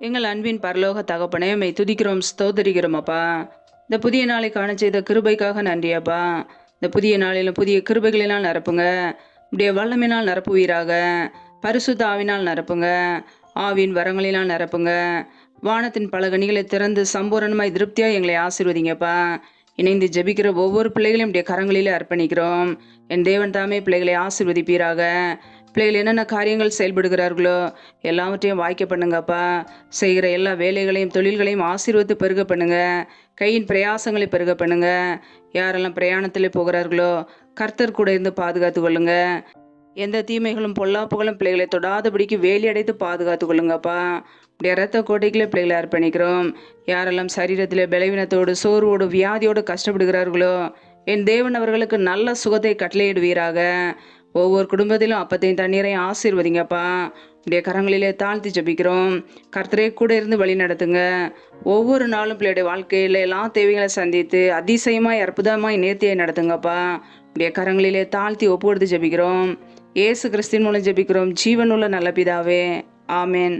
எங்கள் அன்பின் பரலோக தகப்பனே, மை துதிக்கிறோம், ஸ்தோத்தரிக்கிறோம் அப்பா. இந்த புதிய நாளை காண செய்த கிருபைக்காக நன்றியப்பா. இந்த புதிய நாளிலும் புதிய கிருபைகளினால் நிரப்புங்க. இப்படிய வல்லமையினால் நிரப்புவீராக. பரிசுத்த ஆவினால் நிரப்புங்க. ஆவின் வரங்களினால் நிரப்புங்க. வானத்தின் பல கனிகளை திறந்து சம்பூரணமாய் திருப்தியாக எங்களை ஆசீர்வதிங்கப்பா. இணைந்து ஜெபிக்கிற ஒவ்வொரு பிள்ளைகளையும் இப்படிய கரங்களிலே அர்ப்பணிக்கிறோம். என் தேவன் தாமே பிள்ளைகளை ஆசீர்வதிப்பீராக. பிள்ளைகள் என்னென்ன காரியங்கள் செயல்படுகிறார்களோ எல்லாவற்றையும் வாய்க்க பண்ணுங்கப்பா. செய்கிற எல்லா வேலைகளையும் தொழில்களையும் ஆசீர்வதித்து பெருக பண்ணுங்க. கையின் பிரயாசங்களை பெருக பண்ணுங்க. யாரெல்லாம் பிரயாணத்தில் போகிறார்களோ கர்த்தர் கூட இருந்து பாதுகாத்து கொள்ளுங்க. எந்த தீமைகளும் பொல்லாப்புகளும் பிள்ளைகளை தொடாதபடிக்கு வேலி அடைத்து பாதுகாத்து கொள்ளுங்கப்பா. இப்படிய இரத்த கோட்டைகளை பிள்ளைகளை அர்ப்பணிக்கிறோம். யாரெல்லாம் சரீரத்தில் பலவீனத்தோடு சோர்வோடு வியாதியோடு கஷ்டப்படுகிறார்களோ என் தேவன் அவர்களுக்கு நல்ல சுகத்தை கட்டளையிடுவீராக. ஒவ்வொரு குடும்பத்திலும் அப்பத்தையும் தண்ணீரையும் ஆசீர்வதிங்கப்பா. இப்படிய கரங்களிலே தாழ்த்தி ஜபிக்கிறோம். கர்த்தரே கூட இருந்து வழி நடத்துங்க. ஒவ்வொரு நாளும் பிள்ளையுடைய வாழ்க்கையில் எல்லா தேவைகளை சந்தித்து அதிசயமாய் அற்புதமாய் நேர்த்தியை நடத்துங்கப்பா. இப்படிய கரங்களிலே தாழ்த்தி ஒப்பு கொடுத்து ஜபிக்கிறோம். இயேசு கிறிஸ்துவின் மூலம் ஜபிக்கிறோம், ஜீவனுள்ள நல்ல பிதாவே, ஆமேன்.